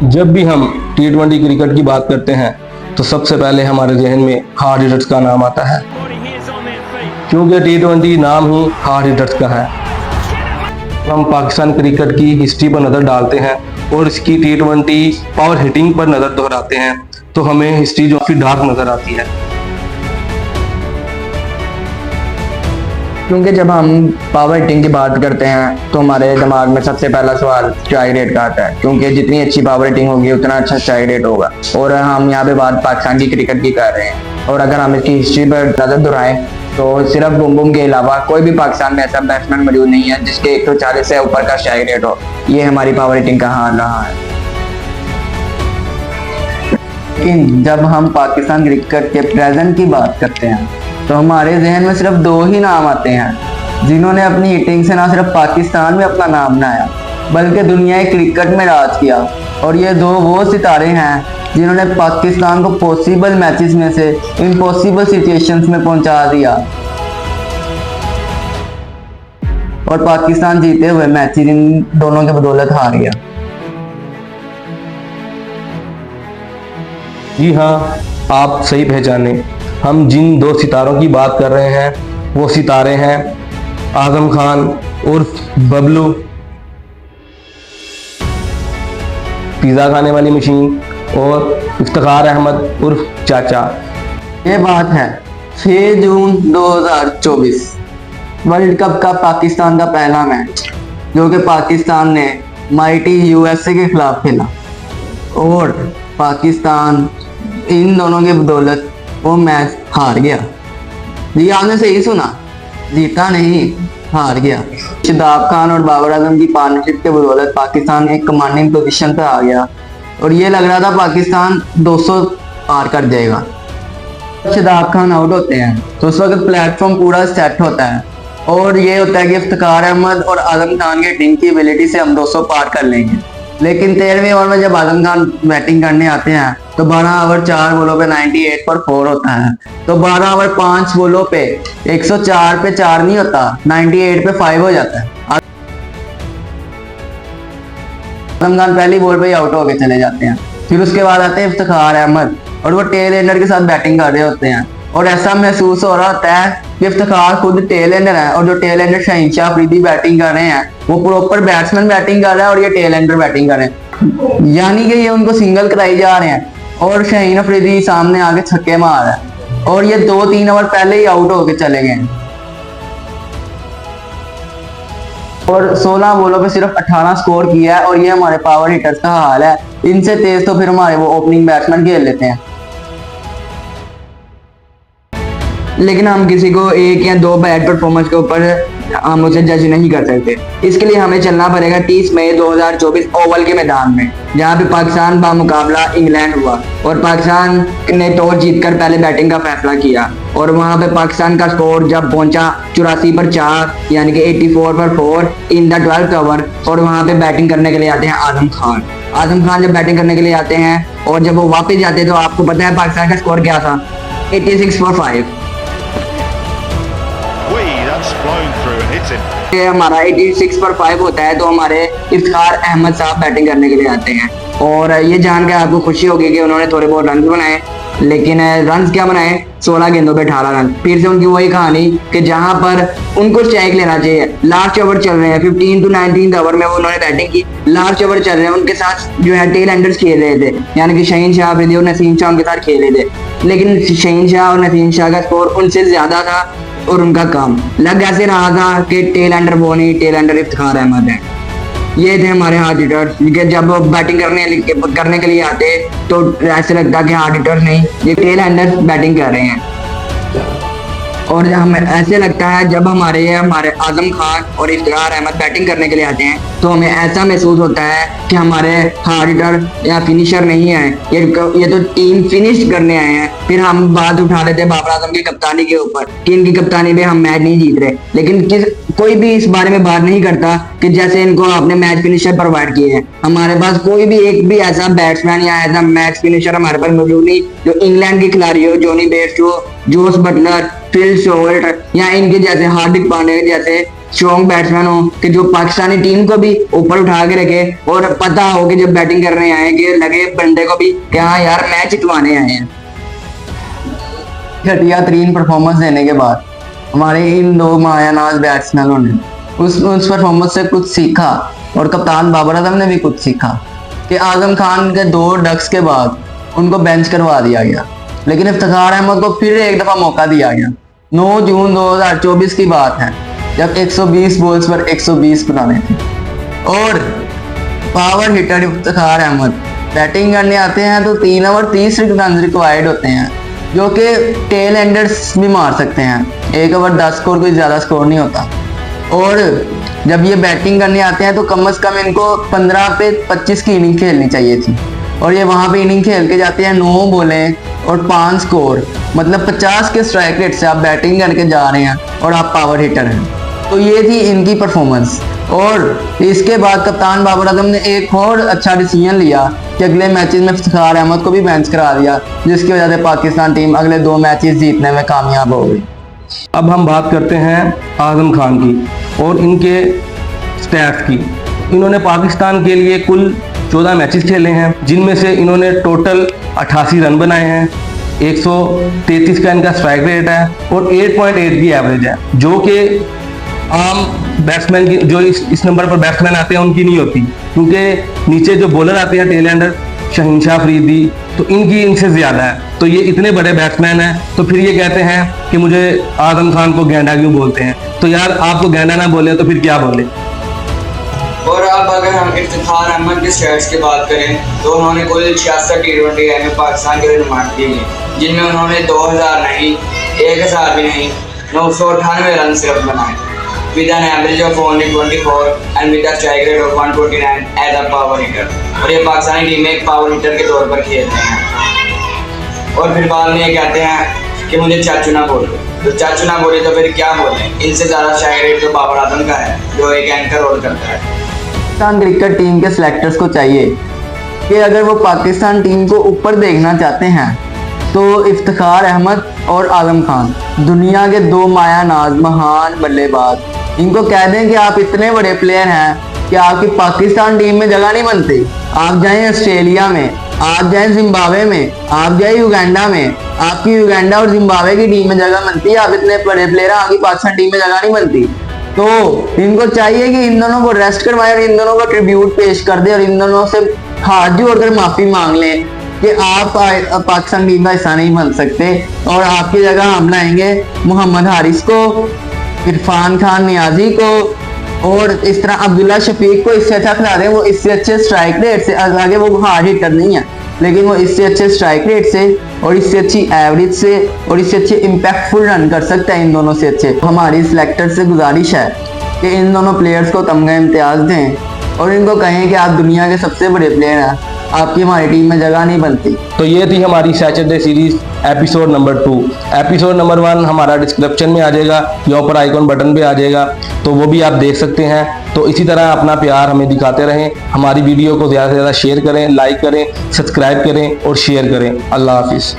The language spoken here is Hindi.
जब भी हम T20 क्रिकेट की बात करते हैं तो सबसे पहले हमारे जहन में हार्ड हिटर्स का नाम आता है, क्योंकि T20 नाम ही हार्ड हिटर्स का है। हम पाकिस्तान क्रिकेट की हिस्ट्री पर नज़र डालते हैं और इसकी T20 पावर हिटिंग पर नज़र दोहराते हैं तो हमें हिस्ट्री जो काफ़ी डार्क नज़र आती है। क्योंकि जब हम पावर हिटिंग की बात करते हैं तो हमारे दिमाग में सबसे पहला सवाल स्ट्राइक रेट का आता है, क्योंकि जितनी अच्छी पावर हिटिंग होगी उतना अच्छा स्ट्राइक रेट होगा। और हम यहाँ पे बात पाकिस्तान की क्रिकेट की कर रहे हैं, और अगर हम इसकी हिस्ट्री पर नजर दोहराएं तो सिर्फ बुम बुम के अलावा कोई भी पाकिस्तान में ऐसा बैट्समैन मौजूद नहीं है जिसके 140 से ऊपर का स्ट्राइक रेट हो। ये हमारी पावर हिटिंग का हाल रहा है। लेकिन जब हम पाकिस्तान क्रिकेट के प्रेजेंट की बात करते हैं तो हमारे जहन में सिर्फ दो ही नाम आते हैं जिन्होंने अपनी हिटिंग से ना सिर्फ पाकिस्तान में अपना नाम बनाया बल्कि दुनिया क्रिकेट में राज किया। और ये दो वो सितारे हैं जिन्होंने पाकिस्तान को पॉसिबल मैचेस में से इम्पॉसिबल सिचुएशंस में पहुंचा दिया और पाकिस्तान जीते हुए मैच इन दोनों के बदौलत हार गया। जी हाँ, आप सही पहचाने। हम जिन दो सितारों की बात कर रहे हैं वो सितारे हैं आजम खान उर्फ बबलू, पिज़्ज़ा खाने वाली मशीन, और इफ्तिखार अहमद उर्फ चाचा। ये बात है 6 जून 2024 वर्ल्ड कप का पाकिस्तान का पहला मैच जो कि पाकिस्तान ने माइटी यूएसए के खिलाफ खेला और पाकिस्तान इन दोनों के बदौलत वो मैच हार गया। जी आपने सही सुना, जीता नहीं, हार गया। शादाब खान और बाबर आजम की पार्टनरशिप के बदौलत पाकिस्तान एक कमांडिंग पोजीशन पे आ गया और ये लग रहा था पाकिस्तान 200 पार कर जाएगा। शादाब खान आउट होते हैं तो उस वक्त प्लेटफॉर्म पूरा सेट होता है और ये होता है कि इफ्तिखार अहमद और आजम खान के टीम की एबिलिटी से हम 200 पार कर लेंगे। लेकिन 13वें ओवर में जब आजम खान बैटिंग करने आते हैं तो 12 ओवर 4 बॉलों पे 98 पर 4 होता है, तो 12 ओवर 5 बॉलों पे 104 पे 4 नहीं होता, 98 पे 5 हो जाता है। आजम खान पहली बॉल पे ही आउट होके चले जाते हैं। फिर उसके बाद आते हैं इफ्तिखार अहमद और वो टेल एंडर के साथ बैटिंग कर रहे होते हैं और ऐसा महसूस हो रहा होता है कि इफ्तिखार खुद टेल एंडर है और जो टेल एंडर शहीनशाह अफरीदी बैटिंग कर रहे हैं वो प्रॉपर बैट्समैन बैटिंग कर रहा है और ये टेल एंडर बैटिंग कर रहे हैं, यानी कि ये उनको सिंगल कराई जा रहे हैं और शाहीन अफरीदी सामने आके छक्के मार रहा है और ये 2-3 ओवर पहले ही आउट होके चले गए और 16 बॉलों पे सिर्फ 18 स्कोर किया है। और ये हमारे पावर हिटर्स का हाल है। इनसे तेज तो फिर हमारे वो ओपनिंग बैट्समैन खेल लेते हैं, लेकिन हम किसी को 1 या 2 बैड परफॉर्मेंस के ऊपर हम उसे जज नहीं कर सकते। इसके लिए हमें चलना पड़ेगा 30 मई 2024 ओवल के मैदान में, जहां पे पाकिस्तान का मुकाबला इंग्लैंड हुआ और पाकिस्तान ने टॉस जीतकर पहले बैटिंग का फैसला किया और वहां पे पाकिस्तान का स्कोर जब पहुंचा 84 पर 4 यानी कि 84 पर 4 इन द 12th ओवर। और वहां पे बैटिंग करने के लिए आते हैं आजम खान। आजम खान जब बैटिंग करने के लिए आते हैं और जब वो वापस जाते हैं तो आपको पता है पाकिस्तान का स्कोर क्या था, 86 पर 5। ये हमारा 86 पर 5 होता है तो हमारे इफ्तिखार अहमद साहब बैटिंग करने के लिए आते हैं और ये जानकर आपको खुशी होगी कि उन्होंने थोड़े बहुत रन बनाए, लेकिन रन क्या बनाए, 16 गेंदों पे 18 रन। फिर से उनकी वही कहानी कि जहां पर उनको स्ट्राइक लेना चाहिए। लास्ट ओवर चल रहे हैं, 15 to 19 ओवर में उन्होंने बैटिंग की, लास्ट ओवर चल रहे हैं, उनके साथ जो है टेल एंडर्स खेल रहे थे, यानी कि शहीनशाह अफरीदी और नसीम शाह उनके साथ खेल रहे थे, लेकिन शहीनशाह और नसीम शाह का स्कोर उनसे ज्यादा था और उनका काम लग ऐसे रहा था कि टेल एंडर वो नहीं, टेल एंडर इफ्तिखार अहमद है। ये थे हमारे हार्ड हिटर्स। जब बैटिंग करने के लिए आते तो ऐसे लगता कि हार्ड हिटर्स नहीं, ये टेल एंडर बैटिंग कर रहे हैं। और हमें ऐसे लगता है जब हमारे आजम खान और इफ्तिखार अहमद बैटिंग करने के लिए आते हैं तो हमें ऐसा महसूस होता है कि हमारे हार्ड हिटर या फिनिशर नहीं है, ये तो टीम फिनिश करने आए हैं। फिर हम बात उठा लेते हैं बाबर आजम की कप्तानी के ऊपर कि इनकी कप्तानी में हम मैच नहीं जीत रहे, लेकिन कोई भी इस बारे में बात नहीं करता कि जैसे इनको आपने मैच फिनिशर प्रोवाइड किए हैं। हमारे पास कोई भी एक भी ऐसा बैट्समैन या ऐसा मैच फिनिशर हमारे पास मौजूद नहीं जो इंग्लैंड के खिलाड़ी हो, Jonny Bairstow, Jos Buttler, Phil Salt या इनके जैसे हार्दिक पांड्या जैसे स्ट्रॉन्ग बैट्समैन हो कि जो पाकिस्तानी टीम को भी ऊपर उठा के रखे और पता हो कि जब बैटिंग करने आए कि लगे बंदे को भी कि हाँ यार मैच जितवाने आए हैं। घटिया तरीन परफॉर्मेंस देने के बाद हमारे इन दो मायानाज बैट्समैनों ने उस परफॉर्मेंस से कुछ सीखा और कप्तान बाबर आजम ने भी कुछ सीखा कि आजम खान के 2 डक्स के बाद उनको बेंच करवा दिया गया, लेकिन इफ्तिखार अहमद को फिर एक दफ़ा मौका दिया गया। 9 जून 2024 की बात है जब 120 बॉल्स पर 120 बनाने थे और power hitter Iftikhar Ahmed batting करने आते हैं तो 3 ओवर 30 रन रिक्वायर्ड होते हैं, जो कि टेल एंडर्स भी मार सकते हैं। 1 ओवर 10 स्कोर कोई ज़्यादा स्कोर नहीं होता। और जब ये बैटिंग करने आते हैं तो कम से कम इनको 15 पे 25 की इनिंग खेलनी चाहिए थी और ये वहाँ पे इनिंग खेल के जाते हैं 9 बॉलें और 5 स्कोर, मतलब 50 के स्ट्राइक रेट से आप बैटिंग करके जा रहे हैं और आप पावर हिटर हैं। तो ये थी इनकी परफॉर्मेंस। और इसके बाद कप्तान बाबर आजम ने एक और अच्छा डिसीजन लिया कि अगले मैचेस में इफ्तिखार अहमद को भी बेंच करा दिया, जिसकी वजह से पाकिस्तान टीम अगले 2 मैचेस जीतने में कामयाब हो गई। अब हम बात करते हैं आजम खान की और इनके स्टैट्स की। इन्होंने पाकिस्तान के लिए कुल 14 मैचेस खेले हैं, जिनमें से इन्होंने टोटल 88 रन बनाए हैं। 133 का इनका स्ट्राइक रेट है और 8.8 की एवरेज है, जो कि आम बैट्समैन की जो इस नंबर पर बैट्समैन आते हैं उनकी नहीं होती, क्योंकि नीचे जो बॉलर आते हैं टेल एंडर शहीन शाह अफरीदी, तो इनकी इनसे ज़्यादा है। तो ये इतने बड़े बैट्समैन हैं, तो फिर ये कहते हैं कि मुझे आजम खान को गैंडा क्यों बोलते हैं। तो यार आपको गैंडा ना बोले तो फिर क्या बोले। और अब अगर हम इफ्तिखार अहमद के स्टैट्स की बात करें तो उन्होंने कुल 66 T20 में पाकिस्तान के लिए नुमाइंदगी की, जिनमें उन्होंने 2000 नहीं, 1000 भी नहीं, 998 रन सिर्फ बनाए with an average of only 24 and with a strike rate of 129 as a power hitter। और ये पाकिस्तानी टीम में एक पावर हिटर के तौर पर खेलते हैं। और फिर बाद में ये कहते हैं कि मुझे चाचू ना बोलो, तो चाचू ना बोले तो फिर क्या बोले। इनसे ज़्यादा स्ट्राइक रेट तो बाबर आजम का है, जो एक एंकर रोल करता है। पाकिस्तान क्रिकेट टीम के सिलेक्टर्स को चाहिए कि अगर वो पाकिस्तान टीम को ऊपर देखना चाहते हैं तो इफ्तिखार अहमद और आजम खान दुनिया के 2 मायानाज महान बल्लेबाज, इनको कह दें कि आप इतने बड़े प्लेयर हैं कि आपकी पाकिस्तान टीम में जगह नहीं बनती। आप जाएं ऑस्ट्रेलिया में, आप जाएं जिम्बाब्वे में, आप जाएं युगांडा में, आपकी युगांडा और जिम्बाब्वे की टीम में जगह बनती है। आप इतने बड़े प्लेयर हैं, आपकी पाकिस्तान टीम में जगह नहीं बनती। तो इनको चाहिए कि इन दोनों को रेस्ट करवाए और इन दोनों को ट्रिब्यूट पेश कर दे और इन दोनों से हाथ जोड़कर माफी मांग लें कि आप पाकिस्तान टीम का हिस्सा नहीं बन सकते और आपकी जगह हम लाएंगे मोहम्मद हारिस को, इरफान खान नियाजी को और इस तरह अब्दुल्ला शफीक को। इससे अच्छा खिला दें, वो इससे अच्छे स्ट्राइक रेट से, आगे वो हार्ड हिटर नहीं है लेकिन वो इससे अच्छे स्ट्राइक रेट से और इससे अच्छी एवरेज से और इससे अच्छे इम्पैक्टफुल रन कर सकता है इन दोनों से अच्छे। हमारी सिलेक्टर से गुजारिश है कि इन दोनों प्लेयर्स को तमगा इम्तियाज दें और इनको कहें कि आप दुनिया के सबसे बड़े प्लेयर हैं, आपकी हमारी टीम में जगह नहीं बनती। तो ये थी हमारी Saturday series episode number 2। Episode number 1 हमारा डिस्क्रिप्शन में आ जाएगा या ऊपर आइकॉन बटन पे आ जाएगा, तो वो भी आप देख सकते हैं। तो इसी तरह अपना प्यार हमें दिखाते रहें, हमारी वीडियो को ज़्यादा से ज़्यादा शेयर करें, लाइक करें, सब्सक्राइब करें और शेयर करें। अल्लाह हाफिज़।